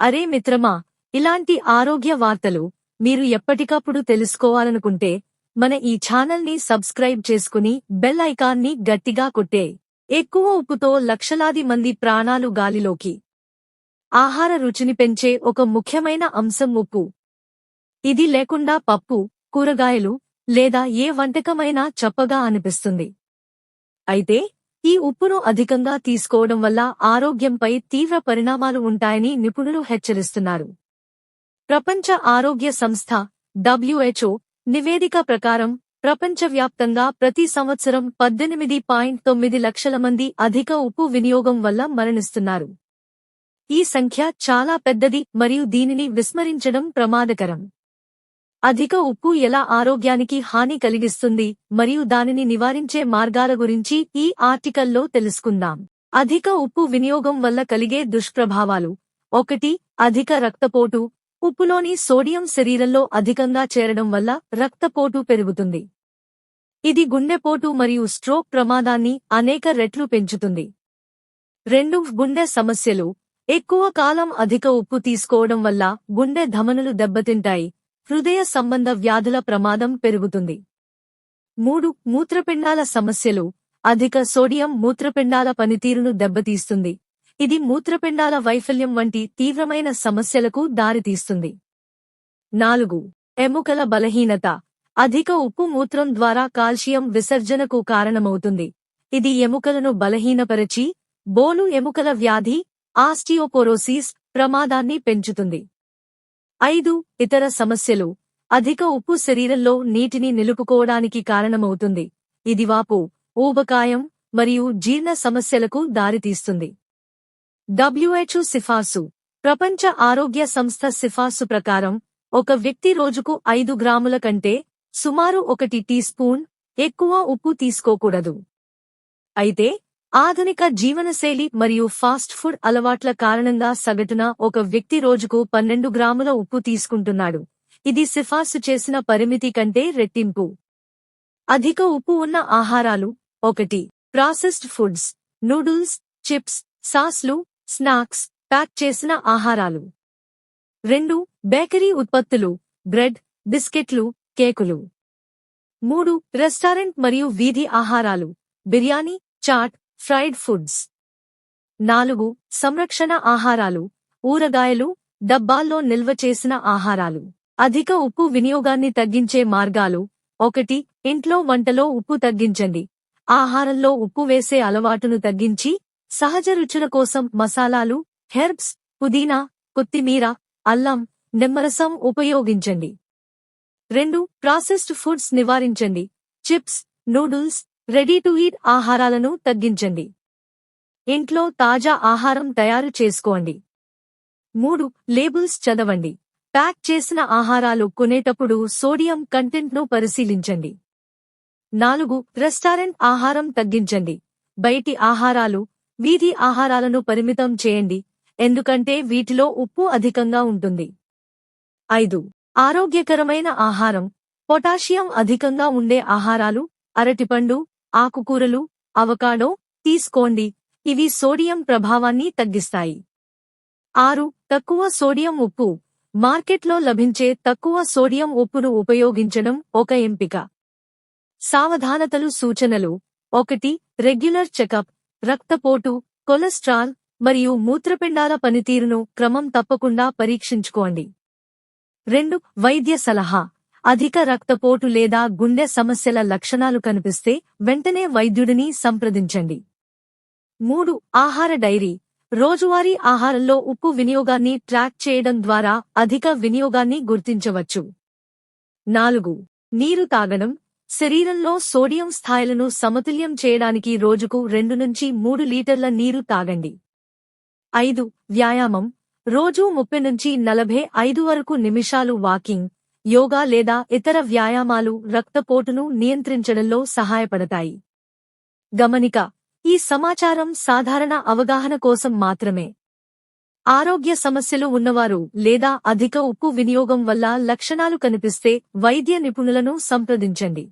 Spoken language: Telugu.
అరే మిత్రమా, ఇలాంటి ఆరోగ్య వార్తలు మీరు ఎప్పటికప్పుడు తెలుసుకోవాలనుకుంటే మన ఈ ఛానల్ని సబ్స్క్రైబ్ చేసుకుని బెల్ ఐకాన్ని గట్టిగా కొట్టే. ఎక్కువ ఉప్పుతో లక్షలాది మంది ప్రాణాలు గాలిలోకి. ఆహార రుచిని పెంచే ఒక ముఖ్యమైన అంశం ఉప్పు. ఇది లేకుండా పప్పు, కూరగాయలు లేదా ఏ వంటకమైనా చప్పగా అనిపిస్తుంది. అయితే ఈ ఉప్పును అధికంగా తీసుకోవడం వల్ల ఆరోగ్యంపై తీవ్ర పరిణామాలు ఉంటాయని నిపుణులు హెచ్చరిస్తున్నారు. ప్రపంచ ఆరోగ్య సంస్థ WHO నివేదిక ప్రకారం ప్రపంచవ్యాప్తంగా ప్రతి సంవత్సరం 18.9 లక్షల మంది అధిక ఉప్పు వినియోగం వల్ల మరణిస్తున్నారు. ఈ సంఖ్య చాలా పెద్దది మరియు దీనిని విస్మరించడం ప్రమాదకరం. అధిక ఉప్పు ఎలా ఆరోగ్యానికి హాని కలిగిస్తుంది మరియు దానిని నివారించే మార్గాల గురించి ఈ ఆర్టికల్లో తెలుసుకుందాం. అధిక ఉప్పు వినియోగం వల్ల కలిగే దుష్ప్రభావాలు. 1. అధిక రక్తపోటు. ఉప్పులోని సోడియం శరీరంలో అధికంగా చేరడం వల్ల రక్తపోటు పెరుగుతుంది. ఇది గుండెపోటు మరియు స్ట్రోక్ ప్రమాదాన్ని అనేక రెట్లు పెంచుతుంది. 2. గుండె సమస్యలు. ఎక్కువ కాలం అధిక ఉప్పు తీసుకోవడం వల్ల గుండె ధమనులు దెబ్బతింటాయి, హృదయ సంబంధ వ్యాధుల ప్రమాదం పెరుగుతుంది. 3. మూత్రపిండాల సమస్యలు. అధిక సోడియం మూత్రపిండాల పనితీరును దెబ్బతీస్తుంది. ఇది మూత్రపిండాల వైఫల్యం వంటి తీవ్రమైన సమస్యలకు దారితీస్తుంది. 4. ఎముకల బలహీనత. అధిక ఉప్పు మూత్రం ద్వారా కాల్షియం విసర్జనకు కారణమవుతుంది. ఇది ఎముకలను బలహీనపరచి బోలు ఎముకల వ్యాధి, ఆస్టియోపోరోసిస్ ప్రమాదాన్ని పెంచుతుంది. 5. ఇతర సమస్యలు. అధిక ఉప్పు శరీరంలో నీటిని నిలుపుకోవడానికి కారణమవుతుంది. ఇది వాపు, ఊబకాయం మరియు జీర్ణ సమస్యలకు దారితీస్తుంది. WHO సిఫార్సు. ప్రపంచ ఆరోగ్య సంస్థ సిఫార్సు ప్రకారం ఒక వ్యక్తి రోజుకు 5 గ్రాముల కంటే సుమారు 1 టీ స్పూన్ ఎక్కువ ఉప్పు తీసుకోకూడదు. అయితే ఆధునిక జీవనశైలి మరియు ఫాస్ట్ ఫుడ్ అలవాట్ల కారణంగా సగటున ఒక వ్యక్తి రోజుకు 12 గ్రాముల ఉప్పు తీసుకుంటున్నాడు. ఇది సిఫార్సు చేసిన పరిమితి కంటే రెట్టింపు. అధిక ఉప్పు ఉన్న ఆహారాలు. 1. Processed foods. నూడిల్స్, చిప్స్, సాస్లు, స్నాక్స్, ప్యాక్ చేసిన ఆహారాలు. 2. బేకరీ ఉత్పత్తులు. బ్రెడ్, బిస్కెట్లు, కేకులు. 3. రెస్టారెంట్ మరియు వీధి ఆహారాలు. Biryani, chaat, fried foods. 4. సంరక్షణ ఆహారాలు. ఊరగాయలు, డబ్బాల్లో నిల్వ చేసిన ఆహారాలు. అధిక ఉప్పు వినియోగాన్ని తగ్గించే మార్గాలు. 1. ఇంట్లో వంటలో ఉప్పు తగ్గించండి. ఆహారంలో ఉప్పు వేసే అలవాటును తగ్గించి సహజ రుచుల కోసం మసాలాలు, హెర్బ్స్, పుదీనా, కొత్తిమీర, అల్లం, నిమ్మరసం ఉపయోగించండి. 2. ప్రాసెస్డ్ ఫుడ్స్ నివారించండి. Chips, noodles, ready to eat ఆహారాలను తగ్గించండి. ఇంట్లో తాజా ఆహారం తయారు చేసుకోండి. 3. లేబుల్స్ చదవండి. ప్యాక్ చేసిన ఆహారాలు కొనేటప్పుడు సోడియం కంటెంట్ను పరిశీలించండి. 4. రెస్టారెంట్ ఆహారం తగ్గించండి. బయటి ఆహారాలు, వీధి ఆహారాలను పరిమితం చేయండి, ఎందుకంటే వీటిలో ఉప్పు అధికంగా ఉంటుంది. 5. ఆరోగ్యకరమైన ఆహారం. పొటాషియం అధికంగా ఉండే ఆహారాలు. అరటిపండు, ఆకుకూరలు, అవకాడో తీసుకోండి, ఇవి సోడియం ప్రభావాన్ని తగ్గిస్తాయి. 6. తక్కువ సోడియం ఉప్పు. మార్కెట్లో లభించే తక్కువ సోడియం ఉప్పును ఉపయోగించడం ఒక ఎంపిక. సావధానతలు సూచనలు. 1. Regular checkup. రక్తపోటు, కొలెస్ట్రాల్ మరియు మూత్రపిండాల పనితీరును క్రమం తప్పకుండా పరీక్షించుకోండి. 2. వైద్య సలహా. అధిక రక్తపోటు లేదా గుండె సమస్యల లక్షణాలు కనిపిస్తే వెంటనే వైద్యుడిని సంప్రదించండి. 3. ఆహార డైరీ. రోజువారీ ఆహారంలో ఉప్పు వినియోగాన్ని ట్రాక్ చేయడం ద్వారా అధిక వినియోగాన్ని గుర్తించవచ్చు. 4. నీరు తాగడం. శరీరంలో సోడియం స్థాయిలను సమతుల్యం చేయడానికి రోజుకు 2 నుంచి 3 లీటర్ల నీరు తాగండి. 5. వ్యాయామం. రోజూ 30 నుంచి 45 వరకు నిమిషాలు వాకింగ్, యోగా లేదా ఇతర వ్యాయామాలు రక్తపోటును నియంత్రించడంలో సహాయపడతాయి. గమనిక: ఈ సమాచారం సాధారణ అవగాహన కోసం మాత్రమే. ఆరోగ్య సమస్యలు ఉన్నవారు లేదా అధిక ఉప్పు వినియోగం వల్ల లక్షణాలు కనిపిస్తే వైద్య నిపుణులను సంప్రదించండి.